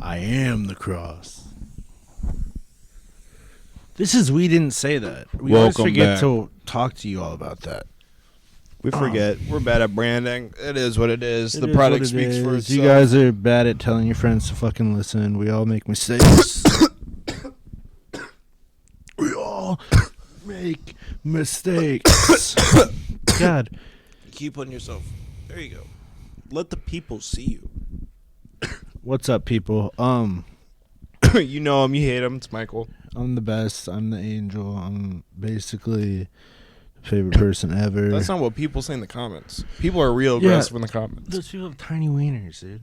I am the cross. This is We Didn't Say That. We always Welcome forget back. to talk to you all about that. We forget. We're bad at branding. It is what it is. It The is product what it speaks for is. itself. You guys are bad at telling your friends to fucking listen. We all make mistakes. We all make mistakes. God. Keep putting yourself. There you go. Let the people see you. What's up, people? You know him. You hate him. It's Michael. I'm the best. I'm the angel. I'm basically the favorite person ever. That's not what people say in the comments. People are real aggressive in the comments. Those people have tiny wieners, dude.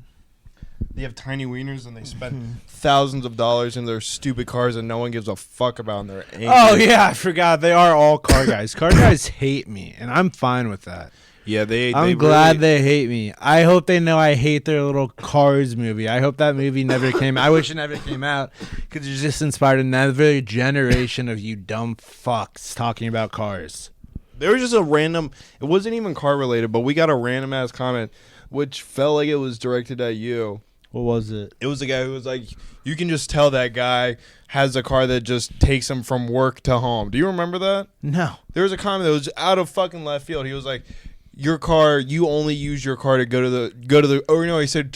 They have tiny wieners and they spend thousands of dollars in their stupid cars and no one gives a fuck about and they're angry. Oh, yeah, I forgot. They are all car guys. Car guys hate me, and I'm fine with that. Yeah, I'm glad they hate me. I hope they know I hate their little Cars movie. I hope that movie never came out. I wish it never came out because it just inspired another generation of you dumb fucks talking about cars. There was just a random, it wasn't even car related, but we got a random ass comment which felt like it was directed at you. What was it? It was a guy who was like, you can just tell that guy has a car that just takes him from work to home. Do you remember that? No. There was a comment that was out of fucking left field. He was like, your car, you only use your car to go to the or no, he said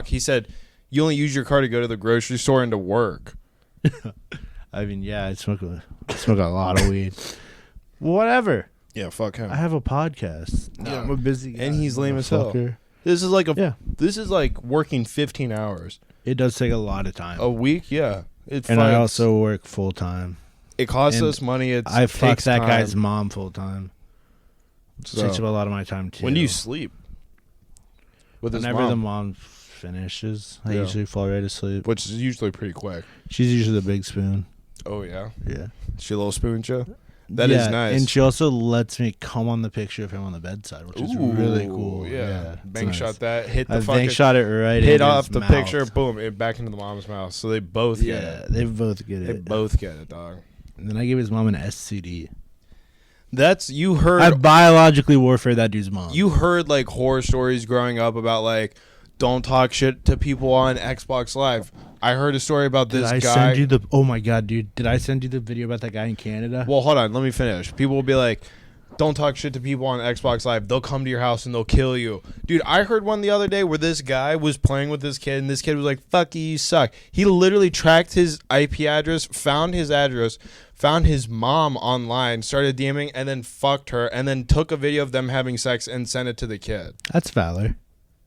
he said you only use your car to go to the grocery store and to work. I mean, yeah, I smoke a lot of weed. Whatever. Yeah, fuck him. I have a podcast. No. I'm a busy guy. And he's lame as hell. Motherfucker. This is like working 15 hours It does take a lot of time. a week. Yeah, and I also work full time. it costs and us money. I fuck takes that time. guy's mom full time. So, Takes up a lot of my time too. when do you sleep? With his Whenever mom, the mom finishes, I Yeah. usually fall right asleep. which is usually pretty quick. She's usually the big spoon. Oh yeah, Yeah. she a little spoon show. That is nice. And she also lets me come on the picture of him on the bedside, which is really cool. Yeah, it's bank nice. shot that. Hit the I fucking bank shot it right hit in off his the mouth. picture. Boom! It back into the mom's mouth. So they both get Yeah, it. they both get They it. both get it, dog. And then I gave his mom an STD. That's you heard. I biologically warfare that dude's mom. You heard like horror stories growing up about like don't talk shit to people on Xbox Live. I heard a story about this Did I guy. send you the? Oh my god, dude! Did I send you the video about that guy in Canada? Well, hold on, let me finish. People will be like, don't talk shit to people on Xbox Live. They'll come to your house and they'll kill you. Dude, I heard one the other day where this guy was playing with this kid and this kid was like, fuck you, you suck. He literally tracked his IP address, found his address, found his mom online, started DMing, and then fucked her, and then took a video of them having sex and sent it to the kid. That's valor.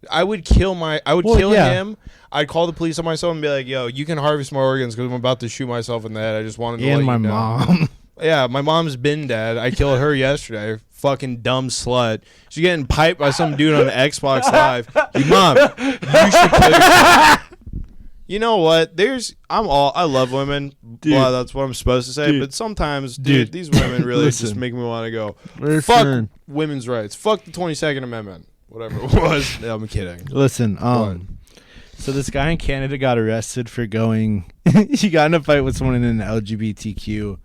I would kill kill yeah. him. I'd call the police on myself and be like, yo, you can harvest my organs because I'm about to shoot myself in the head. I just wanted to let And my you know. mom. Yeah, my mom's been dead. I killed her yesterday. Fucking dumb slut. She's getting piped by some dude on the Xbox Live. Your mom, you should kill yourself. You know what? I love women. Dude. Well, that's what I'm supposed to say. Dude. But sometimes, Dude. these women really just Listen. make me want to go, Listen. fuck women's rights. Fuck the 22nd Amendment. Whatever it was. No, I'm kidding. Listen, so this guy in Canada got arrested for going. He got in a fight with someone in an LGBTQ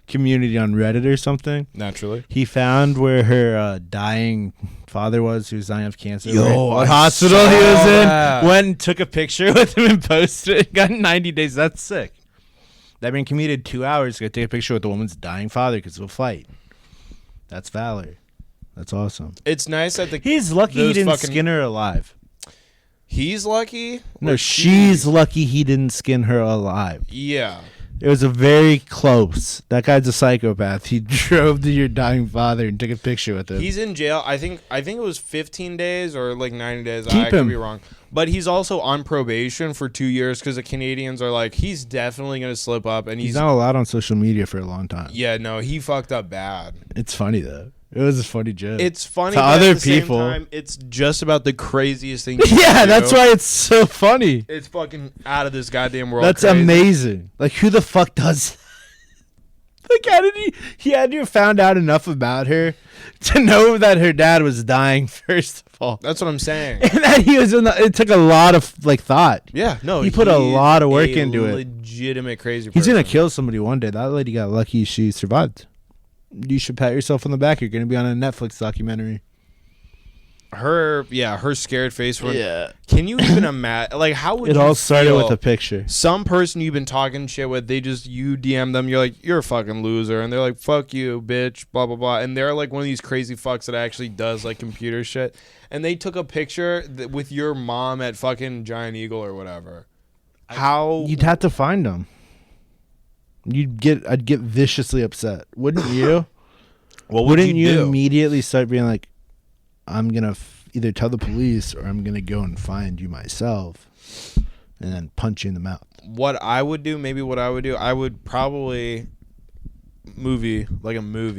community on Reddit or something. Naturally. He found where her dying father was, who was dying of cancer. Yo, what I hospital saw he was that. in. Went and took a picture with him and posted it. Got 90 days. That's sick. That man commuted 2 hours to go take a picture with the woman's dying father because of a fight. That's valor. That's awesome. It's nice that He's lucky he those didn't fucking- skin her alive. he's lucky. No, or she's lucky he didn't skin her alive. Yeah. It was a very close. That guy's a psychopath. He drove to your dying father and took a picture with him. He's in jail. I think it was 15 days or like 90 days. Keep I could him. be wrong. But he's also on probation for 2 years because the Canadians are like, he's definitely going to slip up. And He's not allowed on social media for a long time. Yeah, no, he fucked up bad. It's funny, though. It was a funny joke. It's funny, To but other at the same people. time, it's just about the craziest thing. Yeah, that's why it's so funny. It's fucking out of this goddamn world. That's crazy. amazing. Like, who the fuck does that? Like, how did he had to have found out enough about her to know that her dad was dying, first of all. That's what I'm saying. And that he was it took a lot of, like, thought. Yeah, no. He put a he's lot of work a into it. legitimate crazy He's person. going to kill somebody one day. That lady got lucky she survived. You should pat yourself on the back. You're going to be on a Netflix documentary. her scared face. Yeah. Can you even imagine? Like, how would It you all started feel? with a picture. Some person you've been talking shit with, you DM them, you're like, you're a fucking loser, and they're like, fuck you, bitch, blah blah blah, and they're like one of these crazy fucks that actually does like computer shit, and they took a picture with your mom at fucking Giant Eagle or whatever. How You'd have to find them. I'd get viciously upset, wouldn't you? What would Wouldn't you do? immediately start being like, I'm gonna either tell the police or I'm gonna go and find you myself, and then punch you in the mouth? What I would do, I would probably movie,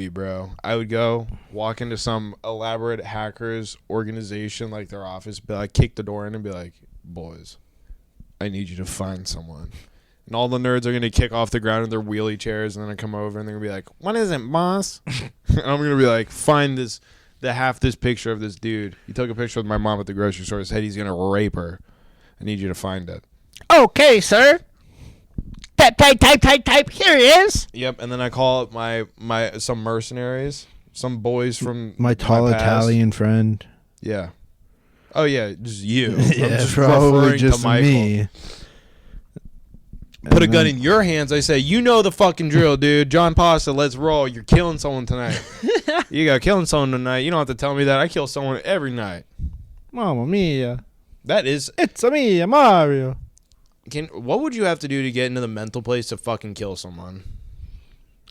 bro. I would go walk into some elaborate hackers organization, like their office, be like, kick the door in and be like, boys, I need you to find someone. And all the nerds are going to kick off the ground in their wheelie chairs, and then I come over and they're going to be like, what is it, boss? And I'm going to be like, find this picture of this dude. He took a picture with my mom at the grocery store, said he's going to rape her. I need you to find it. Okay, sir. Type. Here he is. Yep, and then I call up my some mercenaries, some boys from My tall past. Italian friend. Yeah. Oh yeah, just you. Yeah, I'm just probably referring just to Michael. me. Put a And gun then- in your hands. I say, you know the fucking drill, dude. John Pasta, let's roll. You're killing someone tonight. You got killing someone tonight. You don't have to tell me that. I kill someone every night. Mamma mia. That is. It's a me, Mario. What would you have to do to get into the mental place to fucking kill someone?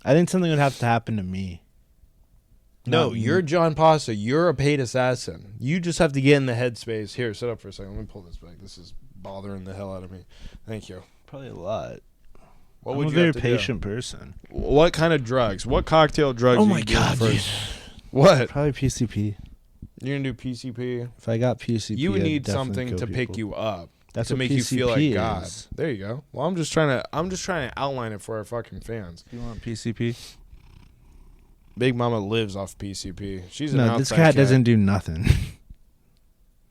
I think something would have to happen to me. No, Not you're me. John Pasta. You're a paid assassin. You just have to get in the headspace. Here, sit up for a second. Let me pull this back. This is bothering the hell out of me. Thank you. Probably a lot. What I'm would a you very have to patient person. do? What kind of drugs? What cocktail drugs? Oh are my you doing god, dude. first? What? Probably PCP. You're gonna do PCP. If I got PCP, You would I'd need definitely something kill to pick people. you up. That's to what make you feel like PCP God. is. There you go. Well, I'm just trying to outline it for our fucking fans. You want PCP? Big Mama lives off PCP. She's an No, outside this cat doesn't do nothing.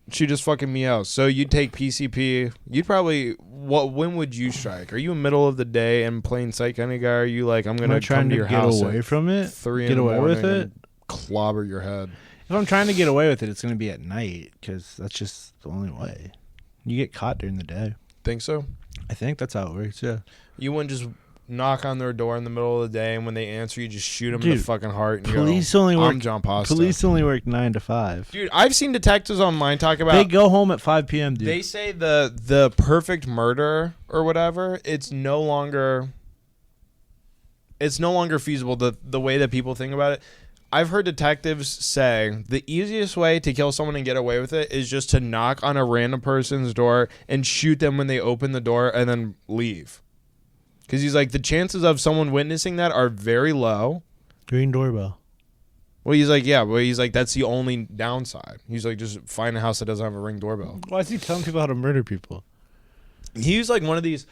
She just fucking meows. So you'd take PCP. You'd probably. When would you strike? Are you a middle of the day and plain sight kind of guy? Or are you like, I'm gonna trying come to to your get house away at from it. 3 Get in the away morning with it. and clobber your head? If I'm trying to get away with it, it's going to be at night because that's just the only way. You get caught during the day. Think so? I think that's how it works. Yeah. You wouldn't just knock on their door in the middle of the day, and when they answer, you just shoot them in the Dude, fucking heart. And Police go, only I'm work. John Pasta. Police only work 9 to 5. Dude, I've seen detectives online talk about. They go home at 5 p.m. Dude. They say the perfect murder or whatever. It's no longer feasible. The way that people think about it. I've heard detectives say the easiest way to kill someone and get away with it is just to knock on a random person's door and shoot them when they open the door and then leave. Because he's like, the chances of someone witnessing that are very low. Green doorbell. Well, he's like, yeah, but he's like, that's the only downside. He's like, just find a house that doesn't have a Ring doorbell. Why is he telling people how to murder people? He's like one of these.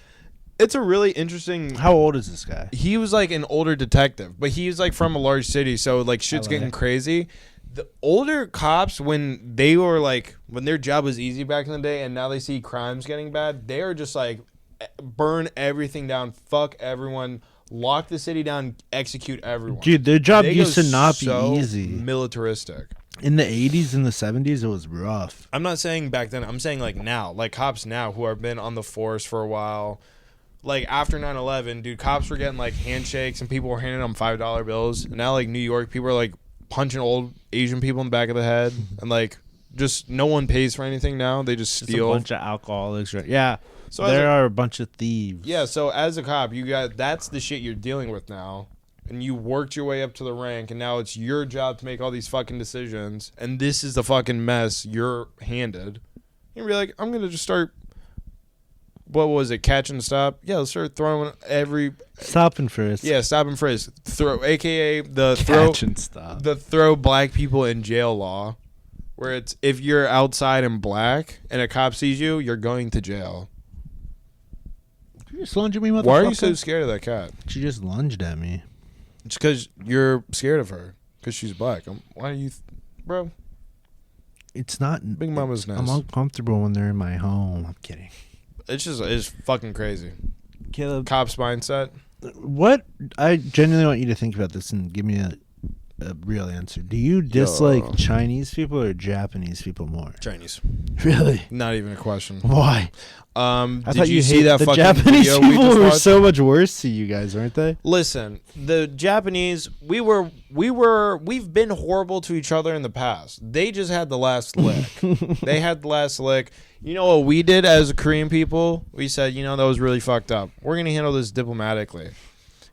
It's a really interesting. How old is this guy? He was like an older detective, but he's like from a large city, so like shit's LA. getting crazy. The older cops, when they were like, when their job was easy back in the day, and now they see crimes getting bad, they are just like, burn everything down, fuck everyone, lock the city down, execute everyone. Dude, their job They used go to not be so easy. militaristic. In the 80s and the 70s, it was rough. I'm not saying back then. I'm saying like now, like cops now who have been on the force for a while. Like after 9/11, dude, cops were getting like handshakes and people were handing them $5 bills. And now like New York, people are like punching old Asian people in the back of the head, and like just no one pays for anything now. They just Just steal. a bunch of alcoholics. Right? Yeah. So There are a bunch of thieves. Yeah, so as a cop, that's the shit you're dealing with now. And you worked your way up to the rank, and now it's your job to make all these fucking decisions. And this is the fucking mess you're handed. You're gonna be like, I'm gonna just start. What was it? Catch and stop? Yeah, let's start throwing every. Stop and frisk. Yeah, stop and frisk. Throw, AKA the throw. Catch and stop. The throw black people in jail law, where it's if you're outside in black and a cop sees you, you're going to jail. You just lunged at me, motherfucker. Why are you so scared of that cat? She just lunged at me. It's because you're scared of her. Because she's black. Why are you... bro, It's not. Big Mama's nice. I'm uncomfortable when they're in my home. I'm kidding. It's fucking crazy. Caleb, Cops mindset. what? I genuinely want you to think about this and give me a real answer. Do you dislike Chinese people or Japanese people more? Chinese. Really? Not even a question. Why? I thought you see that the fucking Japanese video we people just were watched? so much worse to you guys, weren't they? Listen, the Japanese, we've been horrible to each other in the past. They just had the last lick. They had the last lick. You know what we did as Korean people? We said, that was really fucked up. We're going to handle this diplomatically.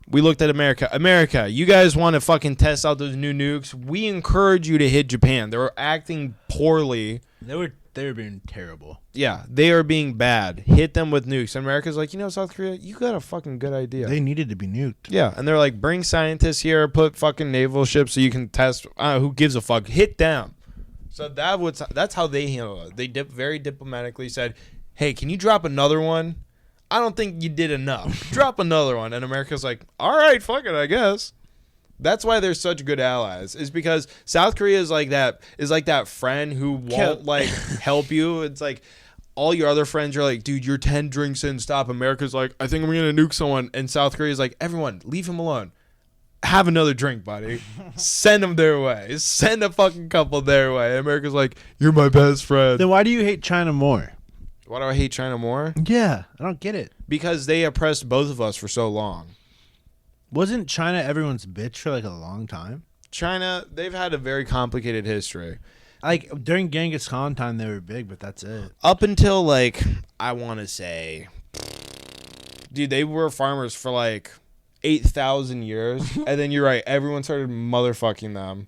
We looked at America. America, you guys want to fucking test out those new nukes? We encourage you to hit Japan. They were acting poorly. They were being terrible. Yeah, they are being bad. Hit them with nukes. And America's like, South Korea, you got a fucking good idea. They needed to be nuked. Yeah, and they're like, bring scientists here, put fucking naval ships so you can test. Who gives a fuck? Hit them. So that's how they handle it. They very diplomatically said, hey, can you drop another one? I don't think you did enough. Drop another one. And America's like, all right, fuck it, I guess. That's why they're such good allies. Is because South Korea is like that friend who won't help you. It's like all your other friends are like, dude, you're 10 drinks in, stop. America's like, I think I'm gonna nuke someone. And South Korea's like, everyone, leave him alone. Have another drink, buddy. Send them their way. Send a fucking couple their way. And America's like, you're my best friend. Then why do you hate China more? Why do I hate China more? Yeah, I don't get it. Because they oppressed both of us for so long. Wasn't China everyone's bitch for like a long time? China, they've had a very complicated history. Like during Genghis Khan time, they were big, but that's it. Up until I want to say, dude, they were farmers for 8,000 years, and then you're right, everyone started motherfucking them,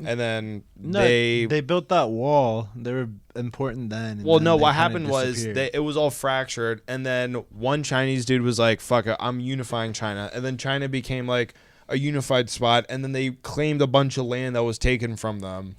and then they built that wall. They were important then. Well, no, what happened was it was all fractured, and then one Chinese dude was like, fuck it, I'm unifying China, and then China became a unified spot, and then they claimed a bunch of land that was taken from them,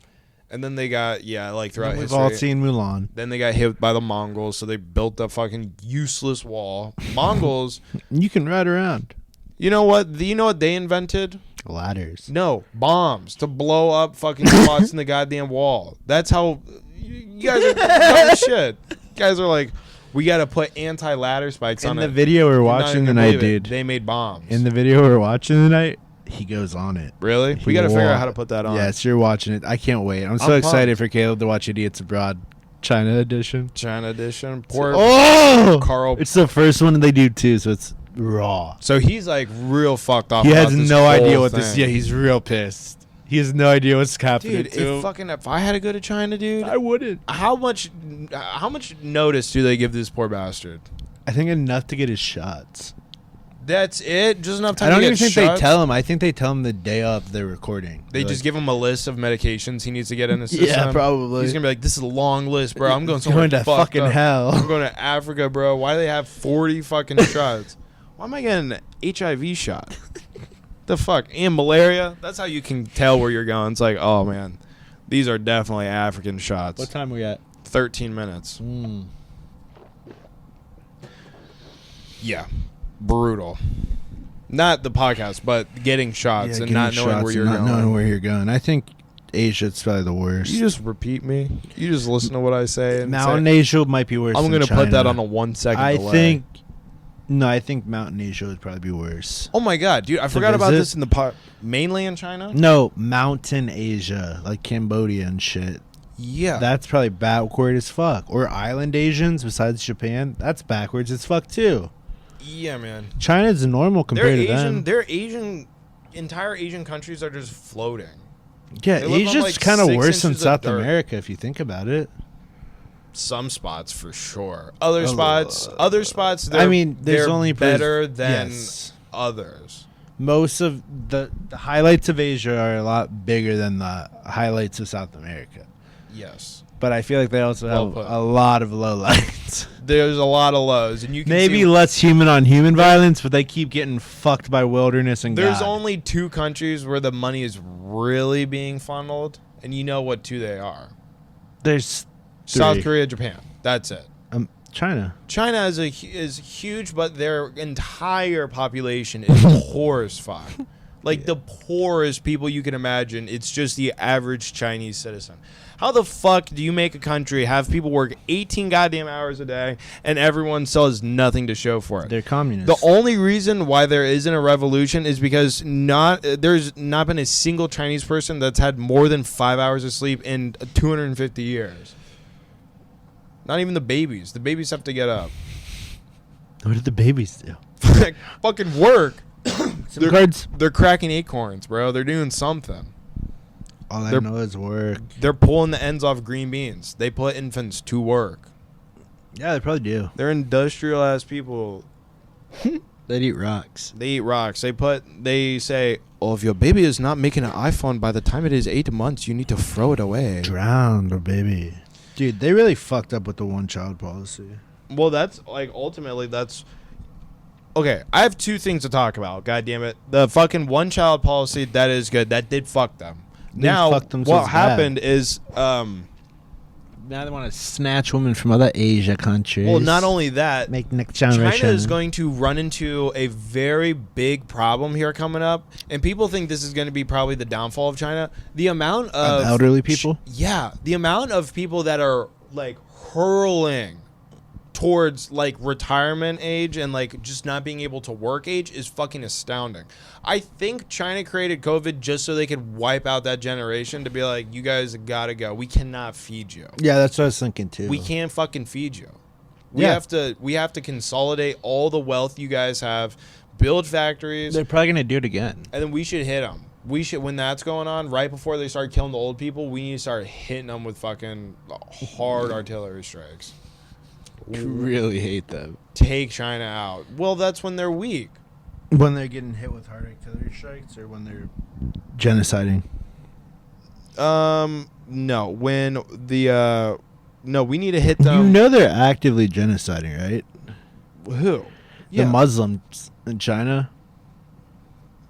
and then they got throughout we've history, all seen Mulan. then they got hit by the Mongols, so they built a fucking useless wall. Mongols, you can ride around. you know what they invented? Ladders. No, bombs to blow up fucking spots in the goddamn wall. That's how you guys are dumb as shit. You guys are like, we got to put anti-ladder spikes on it. In the video we're watching tonight, dude. They made bombs. In the video we're watching tonight, he goes on it. Really? We got to figure out how to put that on. Yes, you're watching it. I can't wait. I'm so excited for Caleb to watch Idiots Abroad China edition. Poor Carl. It's the first one they do too, so it's raw. So he's real fucked off. He has no idea what this. Yeah, he's real pissed. He has no idea what's happening. Dude, if I had to go to China, dude, I wouldn't. How much notice do they give this poor bastard? I think enough to get his shots. That's it? Just enough time I don't to even get think shots? they tell him. I think they tell him the day of the recording. They just give him a list of medications he needs to get in the system. Yeah, probably. He's going to be like, this is a long list, bro. I'm going to fucking hell. I'm going to Africa, bro. Why do they have 40 fucking shots? Why am I getting an HIV shot? The fuck? And malaria? That's how you can tell where you're going. It's like, oh, man. These are definitely African shots. What time we at? 13 minutes. Yeah. Brutal. Not the podcast, but getting shots and not knowing where you're going. Not knowing where you're going. I think Asia's probably the worst. You just repeat me. You just listen to what I say. And Mountain Asia might be worse. I'm going to put that on a 1 second delay. I think Mountain Asia would probably be worse. Oh my god, dude! I forgot about this in the mainland China. No, Mountain Asia, like Cambodia and shit. Yeah, that's probably backward as fuck. Or island Asians, besides Japan, that's backwards as fuck too. Yeah, man. China's normal compared to them. They're Asian. Entire Asian countries are just floating. Yeah, Asia's kind of worse than South America if you think about it. Some spots for sure. Other spots. I mean, there's only better than others. Most of the highlights of Asia are a lot bigger than the highlights of South America. Yes, but I feel like they also have a lot of lowlights. There's a lot of lows, and you can maybe less human on human violence, but they keep getting fucked by wilderness and there's God. Only 2 countries where the money is really being funneled, and you know what 2 they are. There's 3. South Korea, Japan. That's it. China. China is huge, but their entire population is poor as fuck. Like the poorest people you can imagine. It's just the average Chinese citizen. How the fuck do you make a country have people work 18 goddamn hours a day and everyone sells nothing to show for it? They're communists. The only reason why there isn't a revolution is because there's not been a single Chinese person that's had more than 5 hours of sleep in 250 years. Not even the babies. The babies have to get up. What did the babies do? Fucking work. Cards. They're cracking acorns, bro. They're doing something. All I know is work. They're pulling the ends off green beans. They put infants to work. Yeah, they probably do. They're industrial ass people. They eat rocks. They eat rocks. They say, oh, if your baby is not making an iPhone by the time it is 8 months, you need to throw it away. Drown the baby. Dude, they really fucked up with the one-child policy. Well, that's like ultimately that's. Okay, I have two things to talk about. God damn it. The fucking one-child policy, that is good. That did fuck them. Now, what happened is... now they want to snatch women from other Asia countries. Well, not only that, make next generation. China is going to run into a very big problem here coming up, and people think this is going to be probably the downfall of China. The amount of elderly people? Yeah, the amount of people that are like hurling towards like retirement age and like just not being able to work age is fucking astounding. I think China created COVID just so they could wipe out that generation to be like, you guys gotta go. We cannot feed you. Yeah, that's what I was thinking too. We can't fucking feed you. We have to consolidate all the wealth you guys have, build factories. They're probably gonna do it again. And then we should hit them. We should, when that's going on, right before they start killing the old people, we need to start hitting them with fucking hard artillery strikes. Really hate them. Take China out. Well, that's when they're weak. When they're getting hit with hard artillery strikes, or when they're genociding? No. When the no, we need to hit them. You know they're actively genociding, right? Who? The Muslims in China.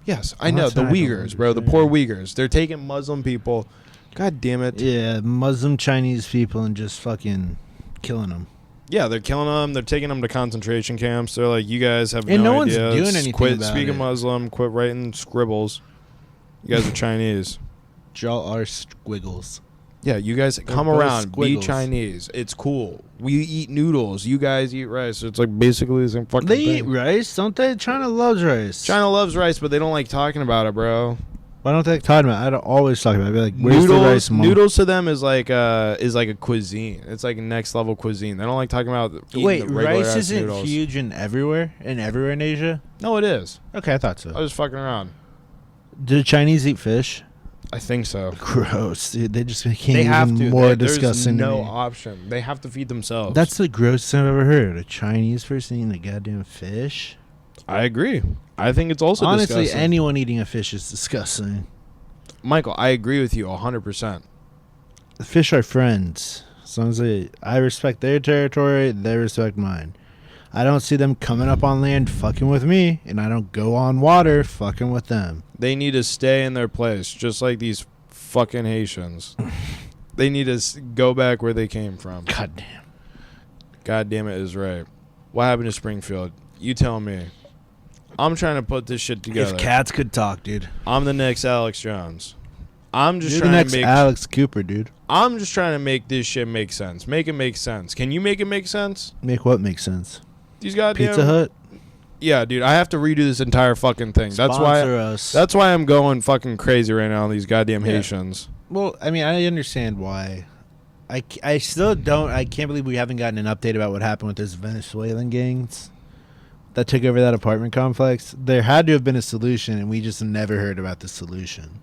Yes, I know. The Uyghurs, bro. The poor Uyghurs. They're taking Muslim people. God damn it. Yeah, Muslim Chinese people and just fucking killing them. Yeah, they're killing them. They're taking them to concentration camps. They're like, you guys have and no one's idea. Doing anything quit about speaking it. Muslim. Quit writing scribbles. You guys are Chinese. Draw our squiggles. Yeah, you guys come around. Be Chinese. It's cool. We eat noodles. You guys eat rice. It's like basically the same fucking thing. They eat rice, don't they? China loves rice. China loves rice, but they don't like talking about it, bro. Why don't they talk about it? I don't always talk about it. I'd be like, where's the rice, Mom? Noodles to them is like a cuisine. It's like a next level cuisine. They don't like talking about eating Wait, the regular rice isn't noodles. huge in everywhere in Asia? No, it is. Okay, I thought so. I was fucking around. Do the Chinese eat fish? I think so. Gross, dude. They just can't They have to. more There's disgusting. no to me. option. They have to feed themselves. That's the grossest thing I've ever heard. A Chinese person eating a goddamn fish? I agree. I think it's also honestly, disgusting. anyone eating a fish is disgusting. Michael, I agree with you 100%. The fish are friends. As long as I respect their territory, they respect mine. I don't see them coming up on land fucking with me, and I don't go on water fucking with them. They need to stay in their place, just like these fucking Haitians. They need to go back where they came from. Goddamn. God damn it is right. What happened to Springfield? You tell me. I'm trying to put this shit together. If cats could talk, dude. I'm the next Alex Jones. I'm just You're trying the next to make Alex Cooper, dude. I'm just trying to make this shit make sense. Make it make sense. Can you make it make sense? Make what make sense? These goddamn Pizza Hut? Yeah, dude, I have to redo this entire fucking thing. Sponsor us. That's why I'm going fucking crazy right now on these goddamn Haitians. Well, I mean, I understand why. I still don't. I can't believe we haven't gotten an update about what happened with those Venezuelan gangs that took over that apartment complex. There had to have been a solution, and we just never heard about the solution.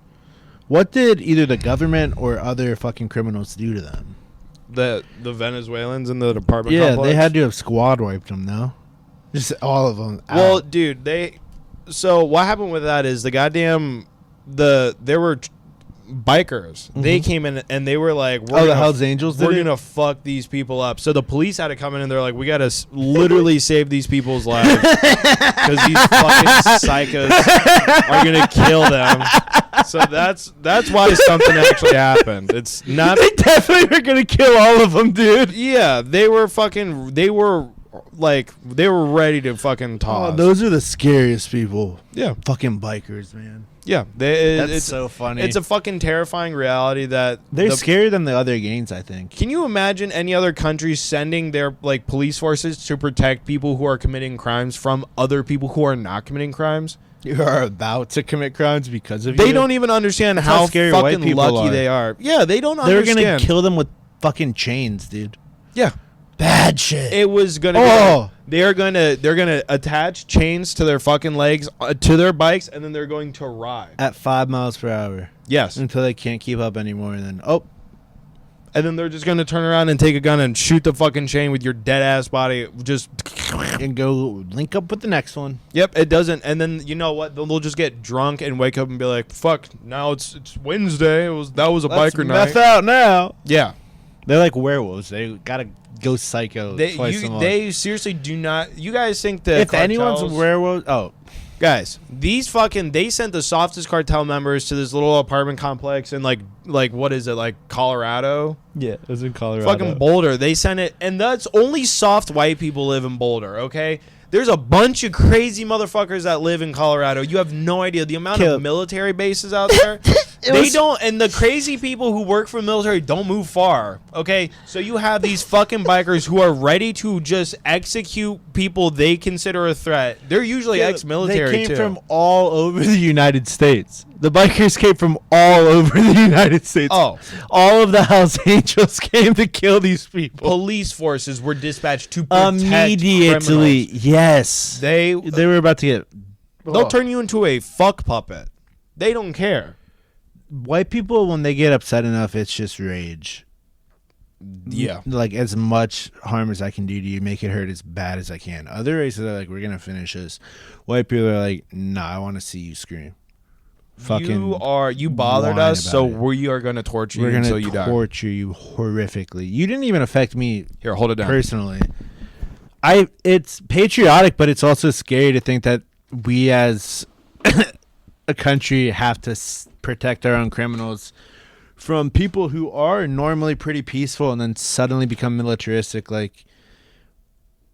What did either the government or other fucking criminals do to them? The Venezuelans in the apartment Yeah, complex? they had to have squad wiped them, no? Just all of them out. Well, dude, so what happened with that is the goddamn there were bikers. Mm-hmm. They came in and they were like, the Hells Angels did we're it? gonna fuck these people up. So the police had to come in and they're like, we gotta literally save these people's lives because these fucking psychos are gonna kill them. So that's why something actually happened. It's not. They definitely were gonna kill all of them, dude. Yeah, they were ready to fucking toss. Oh, those are the scariest people. Yeah. Fucking bikers, man. Yeah, That's so funny. It's a fucking terrifying reality that they're scarier than the other gangs, I think. Can you imagine any other country sending their like police forces to protect people who are committing crimes from other people who are not committing crimes? You are about to commit crimes because of They you? don't even understand That's how scary white fucking people lucky are. they are. Yeah, they don't They're understand. gonna kill them with fucking chains, dude. Yeah. Bad shit. It was gonna. Oh. They're gonna attach chains to their fucking legs to their bikes, and then they're going to ride At 5 miles per hour Yes, until they can't keep up anymore, and then and then they're just gonna turn around and take a gun and shoot the fucking chain with your dead ass body. Just and go link up with the next one. Yep, it doesn't. And then you know what? They'll just get drunk and wake up and be like, "Fuck! Now it's Wednesday. That was a biker night." Meth out now. Yeah, They're like werewolves. They gotta go psycho twice a month. They seriously do not. You guys think that if anyone's a werewolf, guys, they sent the softest cartel members to this little apartment complex in like what is it, like Colorado? yeah, it was in Colorado. Fucking Boulder. They sent it, and that's only soft white people live in Boulder. Okay. There's a bunch of crazy motherfuckers that live in Colorado. You have no idea the amount of military bases out there. And the crazy people who work for the military don't move far. Okay, so you have these fucking bikers who are ready to just execute people they consider a threat. They're usually ex-military. They came from all over the United States. The bikers came from all over the United States. Oh, all of the Hells Angels came to kill these people. Police forces were dispatched to protect immediately. criminals. Yes, They were about to get. They'll turn you into a fuck puppet. They don't care. White people, when they get upset enough, it's just rage. Yeah. Like, as much harm as I can do to you, make it hurt as bad as I can. Other races are like, we're going to finish this. White people are like, nah, I want to see you scream. You bothered us, so we are going to torture you until you die. We're going to torture you horrifically. You didn't even affect me. Here, hold it down. Personally. It's patriotic, but it's also scary to think that we as a country have to protect our own criminals from people who are normally pretty peaceful and then suddenly become militaristic. Like,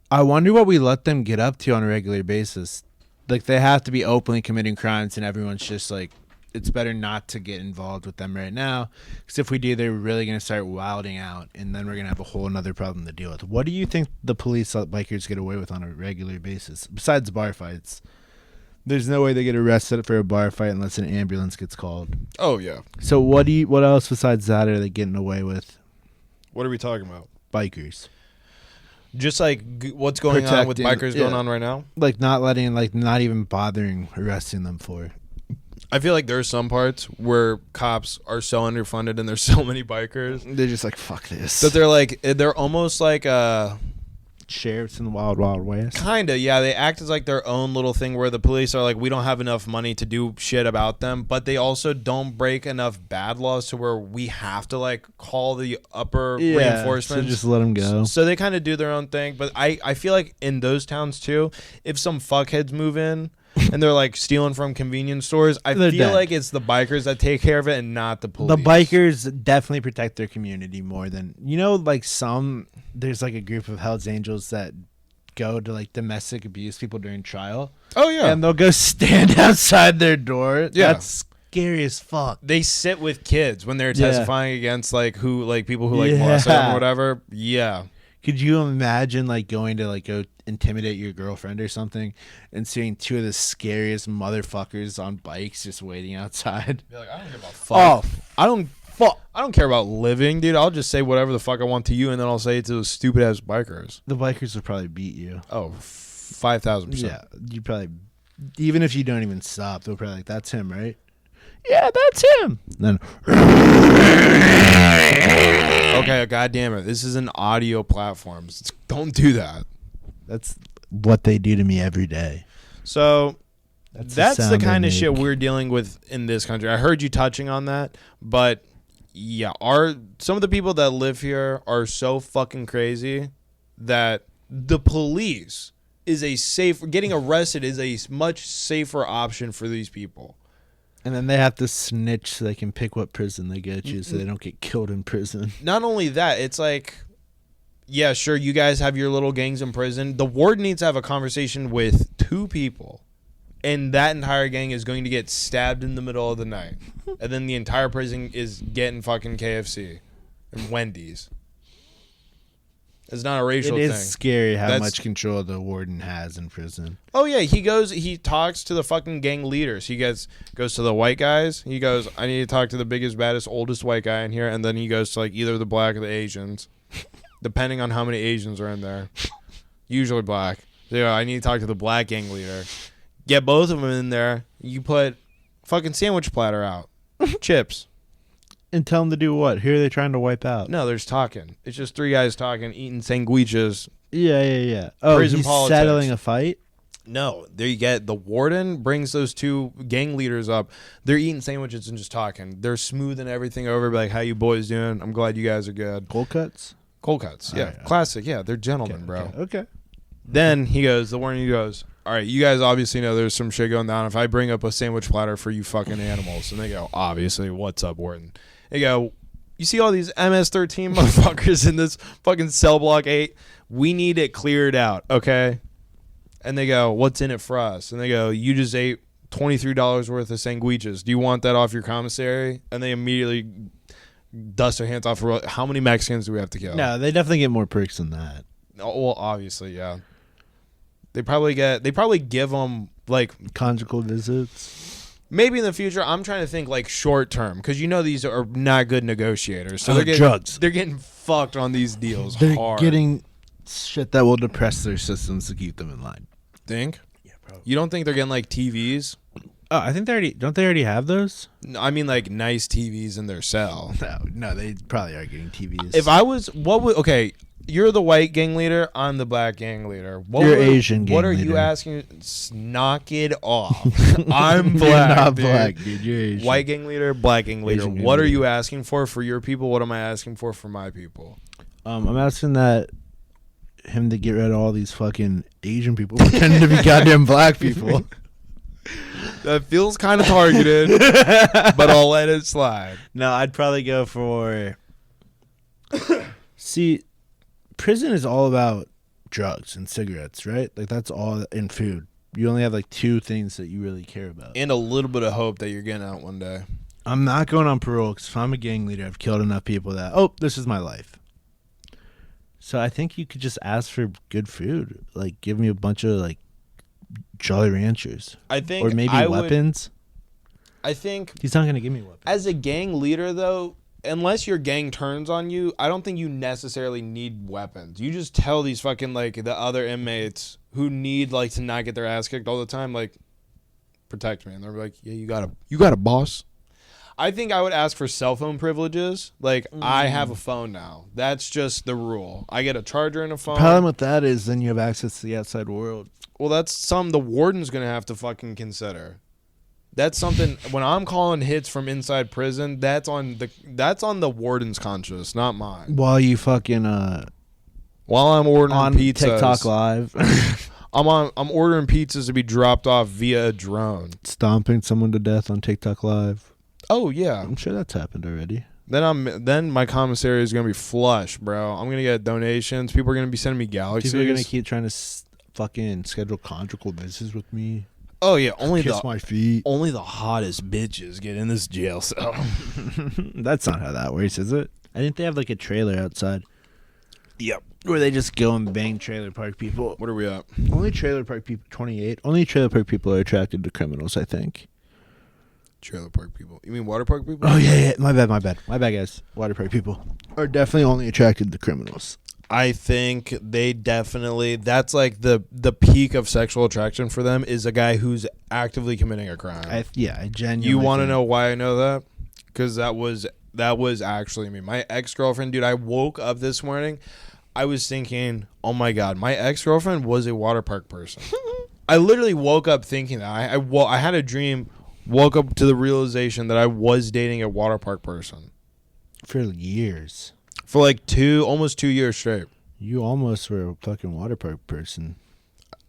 I wonder what we let them get up to on a regular basis. Like, they have to be openly committing crimes, and everyone's just like, it's better not to get involved with them right now, because if we do, they're really going to start wilding out, and then we're going to have a whole another problem to deal with. What do you think the police let bikers get away with on a regular basis, besides bar fights? There's no way they get arrested for a bar fight unless an ambulance gets called. Oh, yeah. So what else besides that are they getting away with? What are we talking about? Bikers. Just like what's going on with bikers going on right now? Like not even bothering arresting them for. I feel like there's some parts where cops are so underfunded and there's so many bikers. They're just like, fuck this. That they're almost like sheriffs in the wild west. Kinda, yeah. They act as like their own little thing where the police are like, we don't have enough money to do shit about them, but they also don't break enough bad laws to where we have to like call the upper reinforcements. So just let them go. So they kind of do their own thing. But I feel like in those towns too, if some fuckheads move in and they're like stealing from convenience stores, I feel like it's the bikers that take care of it and not the police. The bikers definitely protect their community more than, like there's like a group of Hells Angels that go to like domestic abuse people during trial. Oh, yeah. And they'll go stand outside their door. Yeah. That's scary as fuck. They sit with kids when they're testifying against people who molest them or whatever. Yeah. Could you imagine like going to like go intimidate your girlfriend or something and seeing two of the scariest motherfuckers on bikes just waiting outside? Be like, I don't give a fuck. I don't care about living, dude. I'll just say whatever the fuck I want to you, and then I'll say it to those stupid ass bikers. The bikers would probably beat you. Oh, 5,000%. Yeah, you probably, even if you don't even stop, they'll probably like, that's him, right? Yeah, that's him. Then, okay, God damn it. This is an audio platform. Don't do that. That's what they do to me every day. So that's the kind of shit make. we're dealing with in this country. I heard you touching on that, but yeah, some of the people that live here are so fucking crazy that the police getting arrested is a much safer option for these people. And then they have to snitch so they can pick what prison they get you so they don't get killed in prison. Not only that, it's like, yeah, sure, you guys have your little gangs in prison. The ward needs to have a conversation with two people and that entire gang is going to get stabbed in the middle of the night, and then the entire prison is getting fucking KFC and Wendy's. It's not a racial thing. It is scary how much control the warden has in prison. Oh yeah, he talks to the fucking gang leaders. He goes to the white guys. He goes, I need to talk to the biggest, baddest, oldest white guy in here, and then he goes to like either the black or the Asians, depending on how many Asians are in there. Usually black. So, I need to talk to the black gang leader. Get both of them in there. You put fucking sandwich platter out, chips. And tell them to do what? Who are they trying to wipe out? No, they're just talking. It's just three guys talking, eating sandwiches. Yeah. Oh, Prison he's politics. settling a fight? No, there you get the warden brings those two gang leaders up. They're eating sandwiches and just talking. They're smoothing everything over, like, how you boys doing? I'm glad you guys are good. Cold cuts? Cold cuts, yeah. Classic, yeah. They're gentlemen, bro. Okay. Then the warden goes, all right, you guys obviously know there's some shit going down. If I bring up a sandwich platter for you fucking animals, and they go, obviously, what's up, warden? They go, you see all these MS-13 motherfuckers in this fucking cell block 8? We need it cleared out, okay? And they go, what's in it for us? And they go, you just ate $23 worth of sandwiches. Do you want that off your commissary? And they immediately dust their hands off. How many Mexicans do we have to kill? No, they definitely get more perks than that. Oh, well, obviously, yeah. They probably give them, like, conjugal visits. Maybe in the future. I'm trying to think like short term, because these are not good negotiators. So they're drugs. They're getting fucked on these deals. They're hard. getting shit that will depress their systems to keep them in line. Think? Yeah, probably. You don't think they're getting like TVs? Oh, I think don't they already have those? No, I mean like nice TVs in their cell. No, they probably are getting TVs. If I was, okay. You're the white gang leader. I'm the black gang leader. You're Asian gang leader. What are you asking? Knock it off. I'm black. You're not dude. black, dude. You're Asian. White gang leader, black gang leader. Asian gang What are leader. you asking for your people? What am I asking for my people? I'm asking that him to get rid of all these fucking Asian people pretending to be goddamn black people. That feels kind of targeted, but I'll let it slide. No, I'd probably go for... See... Prison is all about drugs and cigarettes, right? Like, that's all in food. You only have, like, 2 things that you really care about. And a little bit of hope that you're getting out one day. I'm not going on parole because if I'm a gang leader, I've killed enough people that, this is my life. So I think you could just ask for good food. Like, give me a bunch of, like, Jolly Ranchers. I think or maybe weapons. I think... He's not going to give me weapons. As a gang leader, though... Unless your gang turns on you, I don't think you necessarily need weapons. You just tell these fucking, like, the other inmates who need, like, to not get their ass kicked all the time, like, protect me. And they're like, yeah, you got a boss. I think I would ask for cell phone privileges. Like, I have a phone now. That's just the rule. I get a charger and a phone. The problem with that is then you have access to the outside world. Well, that's something the warden's going to have to fucking consider. That's something when I'm calling hits from inside prison, that's on the warden's conscience, not mine. While you fucking while I'm ordering on pizzas, TikTok Live. I'm ordering pizzas to be dropped off via a drone. Stomping someone to death on TikTok Live. Oh yeah. I'm sure that's happened already. Then my commissary is going to be flush, bro. I'm going to get donations. People are going to be sending me galaxies. People are going to keep trying to fucking schedule conjugal visits with me. Oh yeah, only my feet. Only the hottest bitches get in this jail cell. That's not how that works, is it? I think they have like a trailer outside. Yep. Where they just go and bang trailer park people. What are we at? Only trailer park people, 28. Only trailer park people are attracted to criminals, I think. Trailer park people. You mean water park people? Oh yeah. My bad, guys. Water park people are definitely only attracted to criminals. I think they definitely, that's like the peak of sexual attraction for them is a guy who's actively committing a crime. I genuinely. You want to know why I know that? Because that was actually me. My ex-girlfriend, dude, I woke up this morning, I was thinking, oh my God, my ex-girlfriend was a water park person. I literally woke up thinking that. I had a dream, woke up to the realization that I was dating a water park person. For years. For like almost 2 years straight. You almost were a fucking water park person.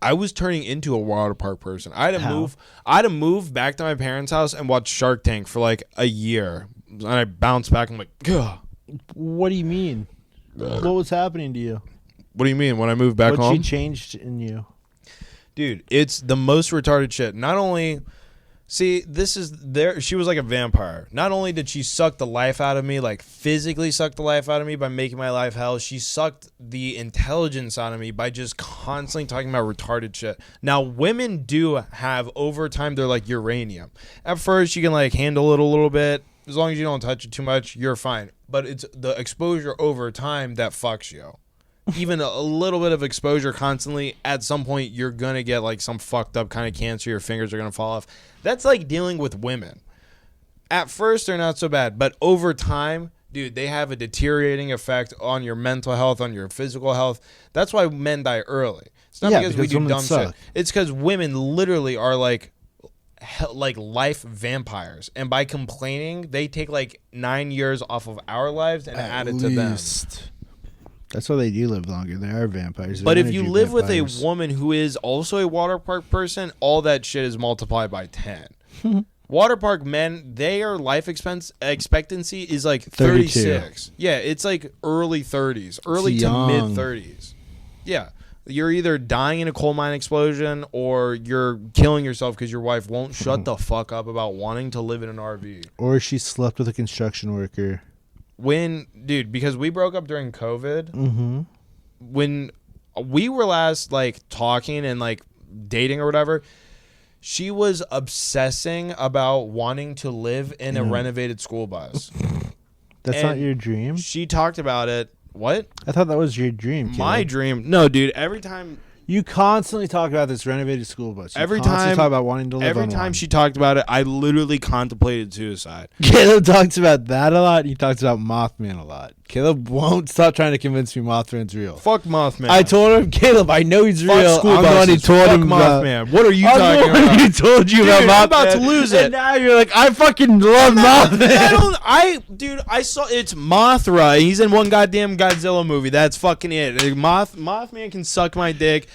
I was turning into a water park person. I had to move back to my parents' house and watch Shark Tank for like a year. And I bounced back. I'm like, ugh. What do you mean? What was happening to you? What do you mean when I moved back home? What changed in you? Dude, it's the most retarded shit. Not only, see, she was like a vampire. Not only did she suck the life out of me, like physically suck the life out of me by making my life hell, she sucked the intelligence out of me by just constantly talking about retarded shit. Now, women do have, over time, they're like uranium. At first, you can like handle it a little bit. As long as you don't touch it too much, you're fine. But it's the exposure over time that fucks you. Even a little bit of exposure constantly, at some point you're gonna get like some fucked up kind of cancer. Your fingers are gonna fall off. That's like dealing with women. At first they're not so bad, but over time, dude, they have a deteriorating effect on your mental health, on your physical health. That's why men die early. It's not because we do dumb shit. It's because women literally are like life vampires, and by complaining they take like 9 years off of our lives and add it to them. That's why they do live longer. They are vampires. But if you live with a woman who is also a water park person, all that shit is multiplied by 10. Water park men, their life expectancy is like 36. Yeah, it's like early 30s, early to mid 30s. Yeah. You're either dying in a coal mine explosion or you're killing yourself because your wife won't shut the fuck up about wanting to live in an RV. Or she slept with a construction worker. Dude, because we broke up during COVID, when we were last like talking and like dating or whatever, she was obsessing about wanting to live in a renovated school bus. That's not your dream? She talked about it. What? I thought that was your dream, kid. My dream? No, dude. Every time... You constantly talk about this renovated school bus. Every time talk about wanting to live every on time one. She talked about it, I literally contemplated suicide. Caleb talks about that a lot. He talks about Mothman a lot. Caleb won't stop trying to convince me Mothman's real. Fuck Mothman. I told him, Caleb, I know he's Fuck real. School I'm the one who told him Mothman. What are you talking about? He told you Dude, about Mothman. I'm about to lose it. And now you're like, I fucking love Mothman. I saw it's Mothra. He's in one goddamn Godzilla movie. That's fucking it. Mothman can suck my dick.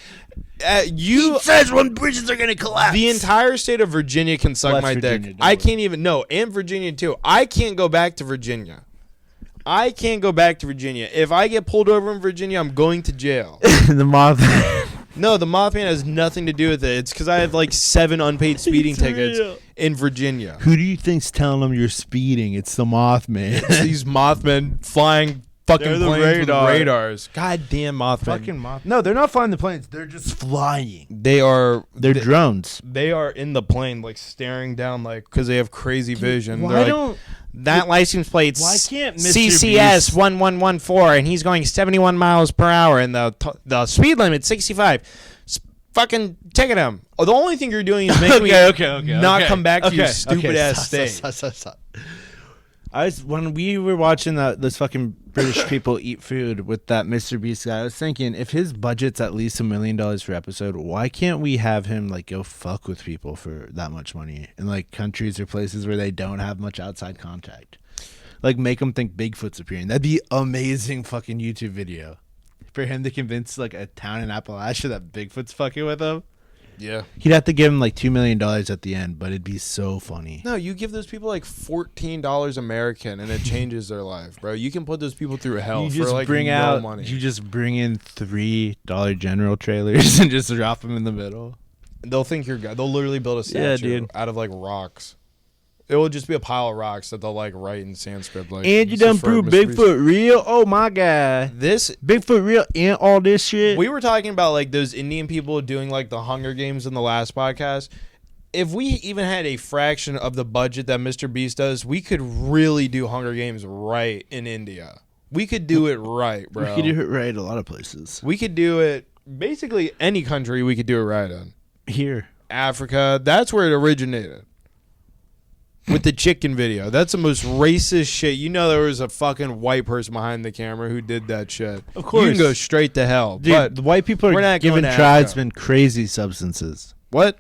He says when bridges are gonna collapse. The entire state of Virginia can suck my dick. I can't even. No, and Virginia too. I can't go back to Virginia. If I get pulled over in Virginia, I'm going to jail. The Mothman. No, the Mothman has nothing to do with it. It's because I have like 7 unpaid speeding tickets in Virginia. Who do you think's telling them you're speeding? It's the Mothman. It's these Mothmen flying fucking planes with radars. Goddamn Mothman. Fucking Mothman. No, they're not flying the planes. They're just flying. They're drones. They are in the plane, like staring down, like because they have crazy vision. Why They're don't like, that license plate's why can't Mr. CCS 1114 and he's going 71 miles per hour and the speed limit 65. Fucking ticket him. Oh, the only thing you're doing is making me not come back to your stupid ass state. Stop. When we were watching those fucking British people eat food with that Mr. Beast guy, I was thinking, if his budget's at least $1 million per episode, why can't we have him like go fuck with people for that much money in like countries or places where they don't have much outside contact? Like make them think Bigfoot's appearing. That'd be amazing fucking YouTube video for him to convince like a town in Appalachia that Bigfoot's fucking with him. Yeah. He'd have to give him like $2 million at the end, but it'd be so funny. No, you give those people like $14 American and it changes their life, bro. You can put those people through hell for like no money. You just bring in $3 General trailers and just drop them in the middle. They'll think you're God. They'll literally build a statue out of like rocks. It will just be a pile of rocks that they'll like write in Sanskrit. Like, and you done proved Bigfoot real? Oh my God. This Bigfoot real and all this shit. We were talking about like those Indian people doing like the Hunger Games in the last podcast. If we even had a fraction of the budget that Mr. Beast does, we could really do Hunger Games right in India. We could do it right, bro. We could do it right a lot of places. We could do it basically any country we could do it right in. Here. Africa, that's where it originated. With the chicken video. That's the most racist shit. You know there was a fucking white person behind the camera who did that shit. Of course. You can go straight to hell. Dude, but the white people are giving tribesmen crazy substances. What?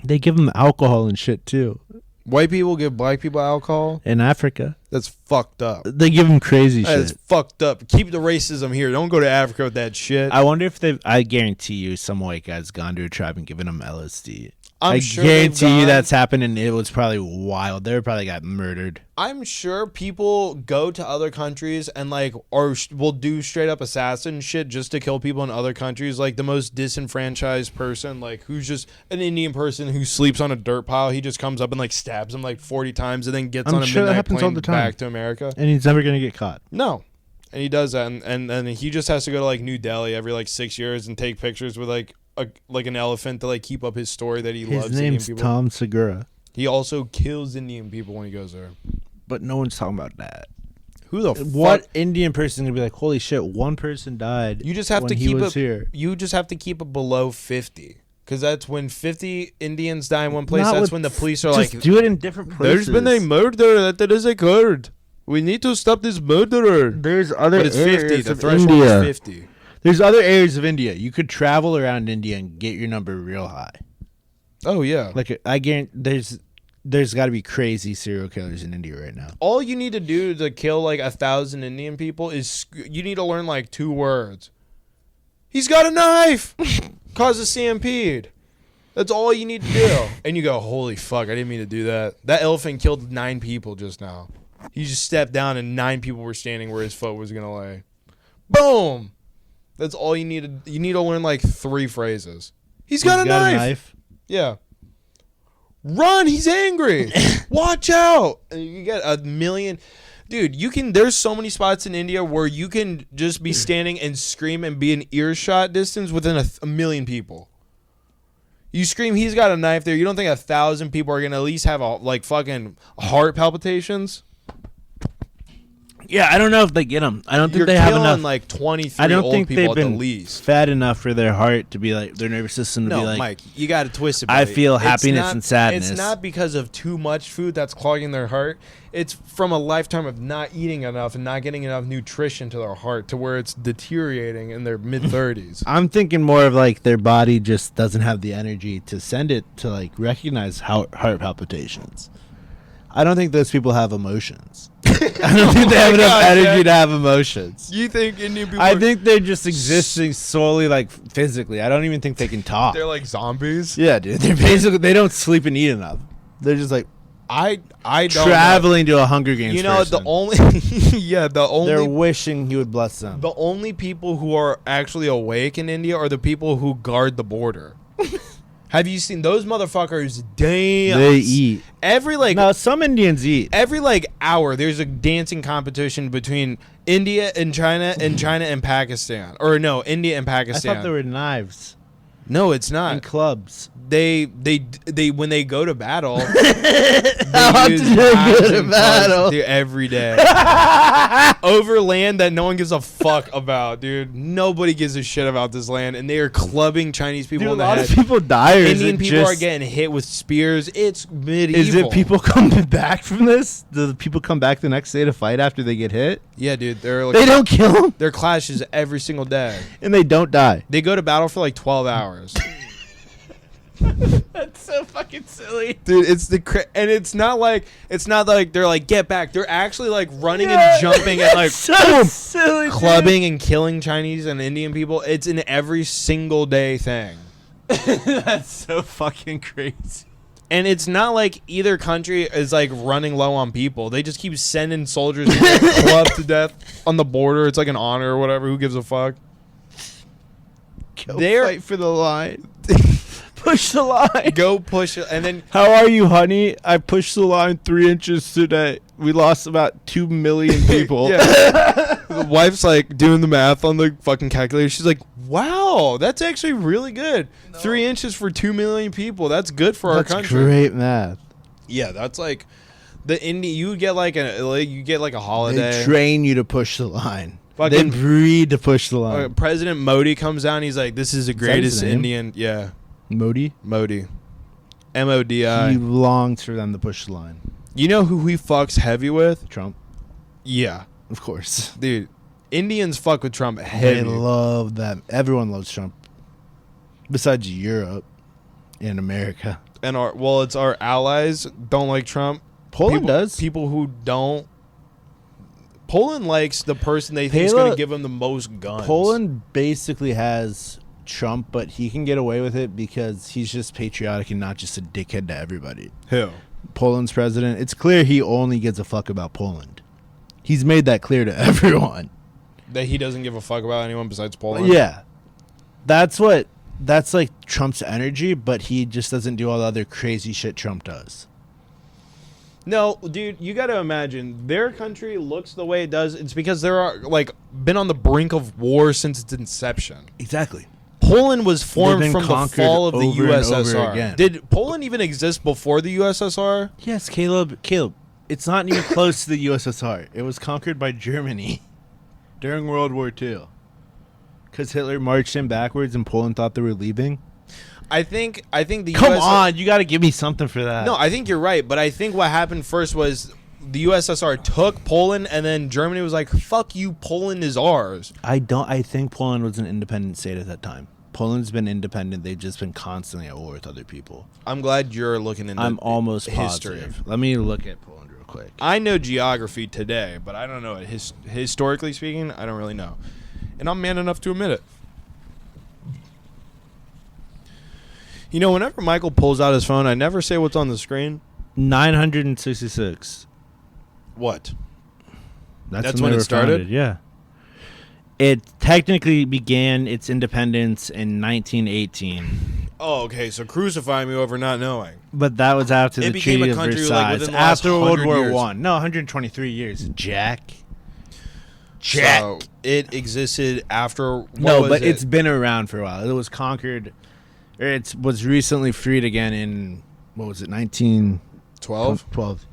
They give them alcohol and shit too. White people give black people alcohol? In Africa. That's fucked up. They give them crazy That's shit. fucked up. Keep the racism here. Don't go to Africa with that shit. I wonder if they've. I guarantee you, some white guy's gone to a tribe and given them LSD. I'm I sure guarantee you that's happened, and it was probably wild. They probably got murdered. I'm sure people go to other countries and like, or will do straight up assassin shit just to kill people in other countries. Like the most disenfranchised person, like who's just an Indian person who sleeps on a dirt pile. He just comes up and like stabs him like 40 times and then gets on a midnight plane back to America. And he's never gonna get caught. No. And he does that, and he just has to go to like New Delhi every like 6 years and take pictures with like an elephant to like keep up his story that he loves Indian people. His name's Tom Segura. He also kills Indian people when he goes there. But no one's talking about that. Who the what Indian person is gonna be like, holy shit, one person died? You just have to keep it here. You just have to keep it below 50. Because that's when 50 Indians die in one place. That's when the police are just do it in different places. There's been a murder that is occurred. We need to stop this murderer. There's other but it's areas 50. The of threshold India. is 50. There's other areas of India. You could travel around India and get your number real high. Oh, yeah. Like, I guarantee there's got to be crazy serial killers in India right now. All you need to do to kill like 1,000 Indian people is you need to learn like 2 words. He's got a knife. Cause a stampede. That's all you need to do. And you go, holy fuck, I didn't mean to do that. That elephant killed 9 people just now. He just stepped down and 9 people were standing where his foot was going to lay. Boom. That's all you need to... You need to learn like 3 phrases. He's got a knife. Yeah. Run. He's angry. Watch out. And you get a million... Dude, you can... There's so many spots in India where you can just be standing and scream and be in earshot distance within a million people. You scream, he's got a knife there. You don't think 1,000 people are going to at least have like fucking heart palpitations? Yeah, I don't know if they get them. I don't think You're they have enough. Like 23 old people at the least. Fat enough for their heart to be like their nervous system to be like. No, Mike, you got to twist it. I feel happiness and sadness. It's not because of too much food that's clogging their heart. It's from a lifetime of not eating enough and not getting enough nutrition to their heart to where it's deteriorating in their mid-30s. I'm thinking more of like their body just doesn't have the energy to send it to like recognize heart palpitations. I don't think those people have emotions. I don't think they have enough energy to have emotions. You think Indian people... I think they're just existing solely like physically. I don't even think they can talk. They're like zombies? Yeah, dude. They're basically... They don't sleep and eat enough. They're just like... I don't traveling to a Hunger Games person. The only... yeah, the only... They're wishing he would bless them. The only people who are actually awake in India are the people who guard the border. Have you seen those motherfuckers dance? They eat. No, some Indians eat. Every hour there's a dancing competition between India and China and Pakistan. Or no, India and Pakistan. I thought there were knives. No, it's not. And clubs. They when they go to battle, How often do they go to battle? Dude, every day. Over land that no one gives a fuck about, dude. Nobody gives a shit about this land, and they are clubbing Chinese people in the head. A lot of people die. Or Indian people are getting hit with spears. It's medieval. Is it people coming back from this? Do the people come back the next day to fight after they get hit? Yeah, dude. They don't kill them? There are clashes every single day. And they don't die. They go to battle for like 12 hours. That's so fucking silly, dude. And it's not like they're like get back. They're actually like running and jumping and like so silly, clubbing and killing Chinese and Indian people. It's an every single day thing. That's so fucking crazy. And it's not like either country is like running low on people. They just keep sending soldiers to get clubbed to death on the border. It's like an honor or whatever. Who gives a fuck? They're fight for the line. Push the line. Go push it. And then... How are you, honey? I pushed the line 3 inches today. We lost about 2 million people. The wife's like doing the math on the fucking calculator. She's like, wow, that's actually really good. No. 3 inches for 2 million people. That's good for our country. That's great math. Yeah, that's like... You get like a holiday. They train you to push the line. They breed to push the line. President Modi comes down. He's like, this is the greatest Indian... Yeah. Modi? Modi. M-O-D-I. He longs for them to push the line. You know who he fucks heavy with? Trump. Yeah. Of course. Dude, Indians fuck with Trump heavy. They love them. Everyone loves Trump. Besides Europe and America. And it's our allies don't like Trump. Poland does. People who don't Poland likes the person they think is going to give him the most guns. Poland basically has Trump, but he can get away with it because he's just patriotic and not just a dickhead to everybody. Who? Poland's president. It's clear he only gives a fuck about Poland. He's made that clear to everyone. That he doesn't give a fuck about anyone besides Poland? Yeah. That's like Trump's energy, but he just doesn't do all the other crazy shit Trump does. No, dude, you got to imagine their country looks the way it does. It's because they're like been on the brink of war since its inception. Exactly. Poland was formed from the fall of the USSR. Again. Did Poland even exist before the USSR? Yes, Caleb. It's not even close to the USSR. It was conquered by Germany during World War II. Because Hitler marched in backwards and Poland thought they were leaving. I think the Come on, you got to give me something for that. No, I think you're right, but I think what happened first was the USSR took Poland, and then Germany was like, "Fuck you, Poland is ours." I think Poland was an independent state at that time. Poland's been independent. They've just been constantly at war with other people. I'm glad you're looking into I'm almost history. Positive. Let me look at Poland real quick. I know geography today, but I don't know it. Historically speaking, I don't really know. And I'm man enough to admit it. You know, whenever Michael pulls out his phone, I never say what's on the screen. 966. What? That's when they it were started? founded, yeah. It technically began its independence in 1918. Oh, okay. So crucify me over not knowing. But that was after It the became Treaty a of country, like, Versailles. within the last After World 100 War years. I. No, 123 years. Jack. So it existed after. It's been around for a while. It was conquered. It was recently freed again in, what was it, 1912? 12.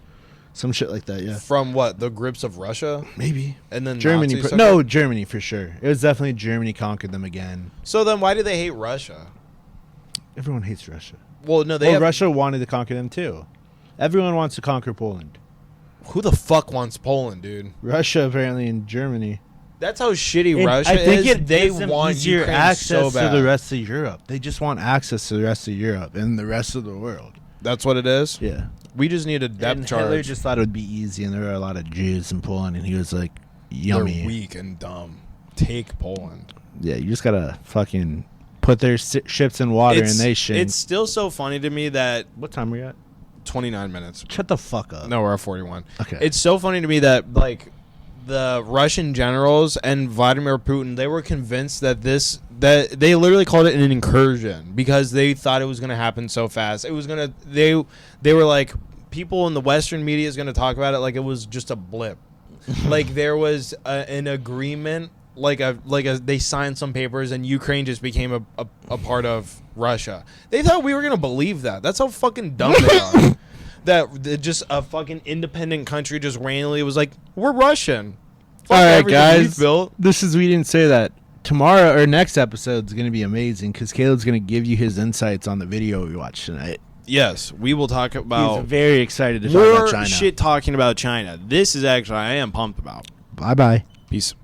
Some shit like that, yeah. From what? The grips of Russia? Maybe. And then Germany. Nazis took No, it? Germany for sure. It was definitely Germany conquered them again. So then why do they hate Russia? Everyone hates Russia. Well, no, Russia wanted to conquer them too. Everyone wants to conquer Poland. Who the fuck wants Poland, dude? Russia, apparently, and Germany. That's how shitty Russia I think is. they They want easier Ukraine access so bad. to the rest of Europe. They just want access to the rest of Europe and the rest of the world. That's what it is? Yeah. We just need a depth And charge. Hitler just thought it would be easy, and there were a lot of Jews in Poland, and he was like, yummy. They're weak and dumb. Take Poland. Yeah, you just gotta fucking put their ships in water, and they sink. It's still so funny to me that What time we at? 29 minutes. Shut the fuck up. No, we're at 41. Okay. It's so funny to me that, like, the Russian generals and Vladimir Putin, they were convinced that they literally called it an incursion because they thought it was going to happen so fast. It was going to, they were like, people in the Western media is going to talk about it like it was just a blip. Like there was an agreement, they signed some papers and Ukraine just became a part of Russia. They thought we were going to believe that. That's how fucking dumb they are. That just a fucking independent country just randomly was like, we're Russian. Fuck All right, everything guys. we've built. We didn't say that. Tomorrow, or next episode is going to be amazing because Caleb's going to give you his insights on the video we watched tonight. Yes, we will talk about He's very excited to talk more about China. shit talking about China. This is actually I am pumped about. Bye-bye. Peace.